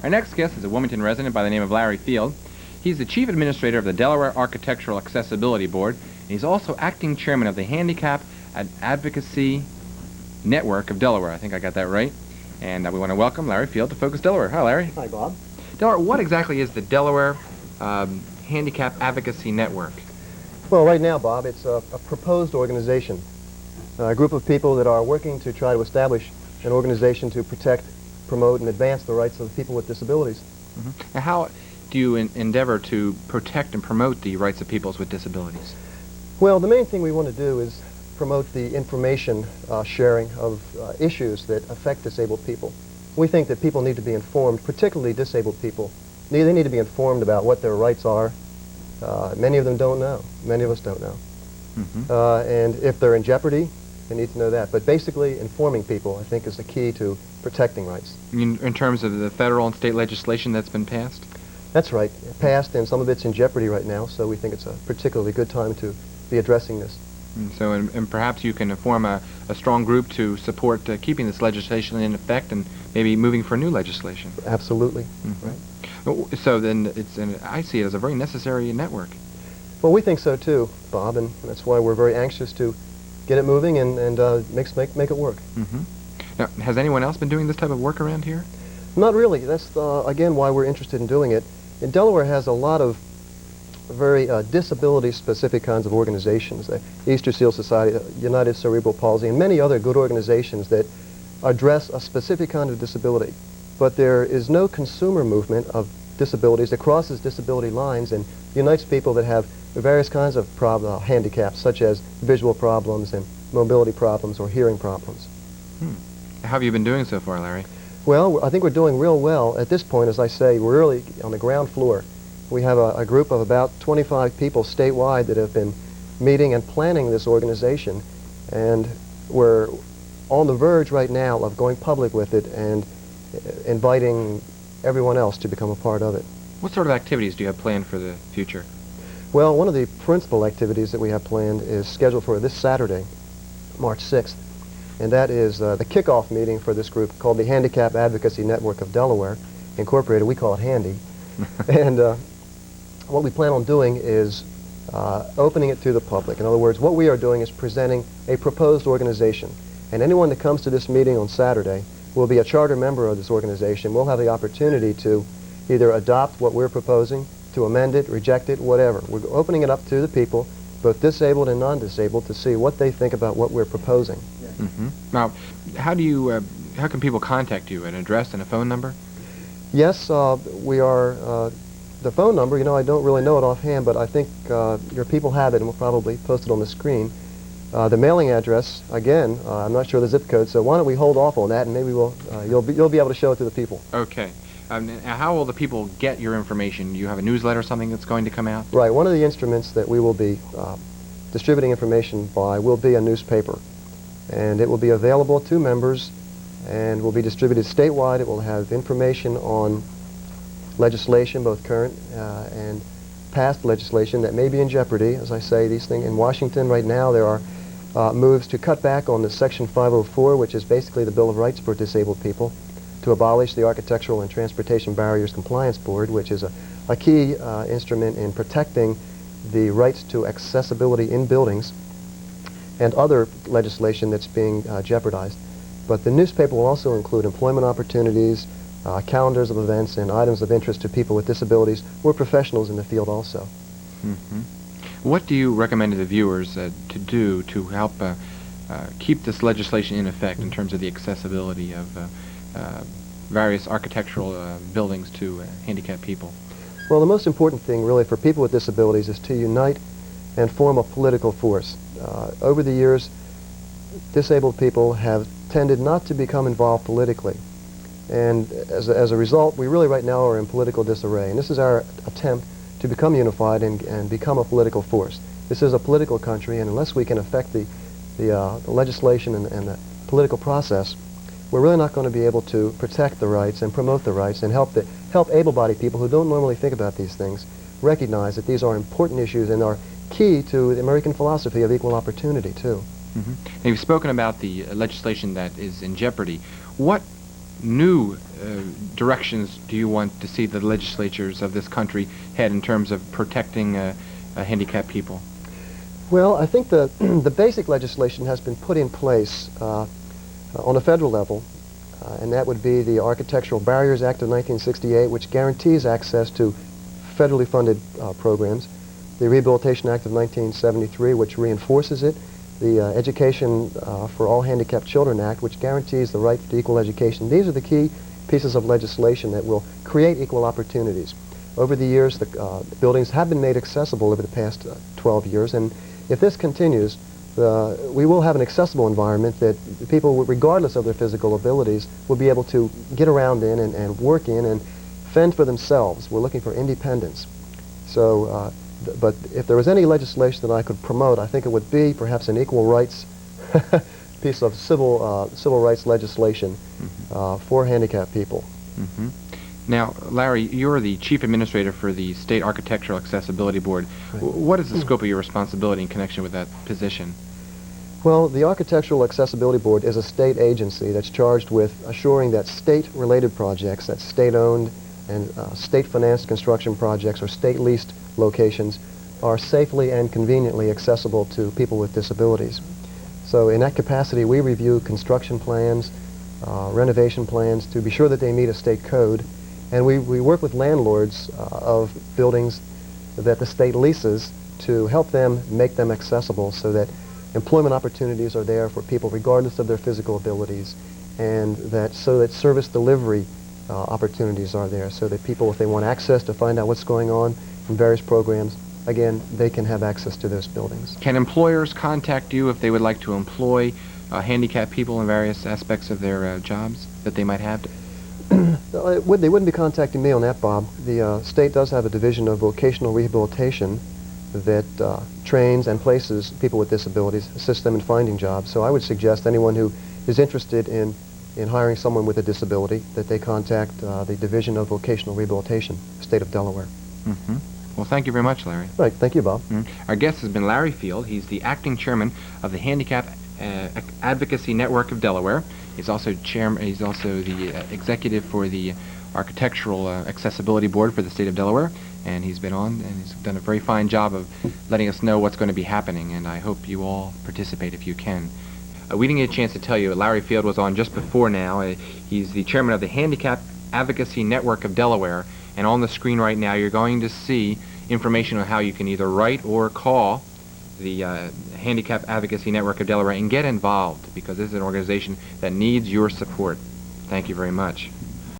Our next guest is a Wilmington resident by the name of Larry Field. He's the Chief Administrator of the Delaware Architectural Accessibility Board, and he's also Acting Chairman of the Handicap Advocacy Network of Delaware. I think I got that right. And we want to welcome Larry Field to Focus Delaware. Hi, Larry. Hi, Bob. Delaware, what exactly is the Delaware Handicap Advocacy Network? Well, right now, Bob, it's a proposed organization, a group of people that are working to try to establish an organization to protect, promote, and advance the rights of people with disabilities. Mm-hmm. Now, how do you endeavor to protect and promote the rights of people with disabilities? Well, the main thing we want to do is promote the information sharing of issues that affect disabled people. We think that people need to be informed, particularly disabled people. They need to be informed about what their rights are. Many of them don't know. Many of us don't know. Mm-hmm. And if they're in jeopardy, they need to know that. But basically, informing people, I think, is the key to protecting rights. In terms of the federal and state legislation that's been passed? That's right. Passed, and some of it's in jeopardy right now, so we think it's a particularly good time to be addressing this. So, and perhaps you can form a strong group to support keeping this legislation in effect and maybe moving for new legislation. Absolutely. Mm-hmm. Right. So then I see it as a very necessary network. Well, we think so too, Bob, and that's why we're very anxious to get it moving and make it work. Mm-hmm. Now, has anyone else been doing this type of work around here? Not really. That's, again, why we're interested in doing it. And Delaware has a lot of very disability-specific kinds of organizations, the Easter Seal Society, United Cerebral Palsy, and many other good organizations that address a specific kind of disability. But there is no consumer movement of disabilities that crosses disability lines and unites people that have various kinds of handicaps, such as visual problems and mobility problems or hearing problems. How have you been doing so far, Larry? Well, I think we're doing real well. At this point, as I say, we're really on the ground floor. We have a group of about 25 people statewide that have been meeting and planning this organization, and we're on the verge right now of going public with it and inviting everyone else to become a part of it. What sort of activities do you have planned for the future? Well, one of the principal activities that we have planned is scheduled for this Saturday, March 6th, and that is the kickoff meeting for this group called the Handicap Advocacy Network of Delaware, Incorporated. We call it HANDY. And what we plan on doing is opening it to the public. In other words, what we are doing is presenting a proposed organization. And anyone that comes to this meeting on Saturday will be a charter member of this organization. We'll have the opportunity to either adopt what we're proposing, to amend it, reject it, whatever. We're opening it up to the people, both disabled and non-disabled, to see what they think about what we're proposing. Mm-hmm. Now, how can people contact you? An address and a phone number? Yes, we are, the phone number, I don't really know it offhand, but I think your people have it, and we'll probably post it on the screen. The mailing address, again, I'm not sure the zip code, so why don't we hold off on that, and maybe you'll be able to show it to the people. Okay. How will the people get your information? Do you have a newsletter or something that's going to come out? Right. One of the instruments that we will be distributing information by will be a newspaper, and it will be available to members and will be distributed statewide. It will have information on legislation, both current and past legislation that may be in jeopardy. As I say, these things in Washington right now, there are moves to cut back on the Section 504, which is basically the Bill of Rights for disabled people, to abolish the Architectural and Transportation Barriers Compliance Board, which is a key instrument in protecting the rights to accessibility in buildings, and other legislation that's being jeopardized. But the newspaper will also include employment opportunities, calendars of events, and items of interest to people with disabilities. We're professionals in the field also. Mm-hmm. What do you recommend to the viewers to do to help keep this legislation in effect in terms of the accessibility of various architectural buildings to handicapped people? Well, the most important thing really for people with disabilities is to unite and form a political force. Over the years, disabled people have tended not to become involved politically. And as a result, we really right now are in political disarray. And this is our attempt to become unified and become a political force. This is a political country, and unless we can affect the legislation and the political process, we're really not going to be able to protect the rights and promote the rights and help able-bodied people who don't normally think about these things recognize that these are important issues and are key to the American philosophy of equal opportunity, too. Mm-hmm. And you've spoken about the legislation that is in jeopardy. What new directions do you want to see the legislatures of this country head in terms of protecting handicapped people? Well, I think the basic legislation has been put in place on a federal level, and that would be the Architectural Barriers Act of 1968, which guarantees access to federally funded programs, the Rehabilitation Act of 1973, which reinforces it, the Education for All Handicapped Children Act, which guarantees the right to equal education. These are the key pieces of legislation that will create equal opportunities. Over the years, the buildings have been made accessible over the past 12 years, and if this continues, we will have an accessible environment that people, regardless of their physical abilities, will be able to get around in and work in and fend for themselves. We're looking for independence. So, but if there was any legislation that I could promote, I think it would be perhaps an equal rights piece of civil rights legislation for handicapped people. Mm-hmm. Now, Larry, you're the Chief Administrator for the State Architectural Accessibility Board. Right. What is the scope of your responsibility in connection with that position? Well, the Architectural Accessibility Board is a state agency that's charged with assuring that state-related projects, that state-owned and state-financed construction projects or state-leased locations, are safely and conveniently accessible to people with disabilities. So in that capacity, we review construction plans, renovation plans to be sure that they meet a state code, and we work with landlords of buildings that the state leases to help them make them accessible so that employment opportunities are there for people regardless of their physical abilities, and so that service delivery opportunities are there so that people, if they want access to find out what's going on in various programs, again, they can have access to those buildings. Can employers contact you if they would like to employ handicapped people in various aspects of their jobs that they might have? They wouldn't be contacting me on that, Bob. The state does have a division of vocational rehabilitation that trains and places people with disabilities, assists them in finding jobs. So I would suggest anyone who is interested in hiring someone with a disability that they contact the Division of Vocational Rehabilitation, State of Delaware. Mm-hmm. Well, thank you very much, Larry. Right, thank you, Bob. Mm-hmm. Our guest has been Larry Field. He's the acting chairman of the Handicap Advocacy Network of Delaware. He's also chairman. He's also the executive for the Architectural Accessibility Board for the State of Delaware, and he's been on and he's done a very fine job of letting us know what's going to be happening, and I hope you all participate if you can. We didn't get a chance to tell you, Larry Field was on just before now. He's the chairman of the Handicap Advocacy Network of Delaware, and on the screen right now you're going to see information on how you can either write or call the Handicap Advocacy Network of Delaware and get involved, because this is an organization that needs your support. Thank you very much.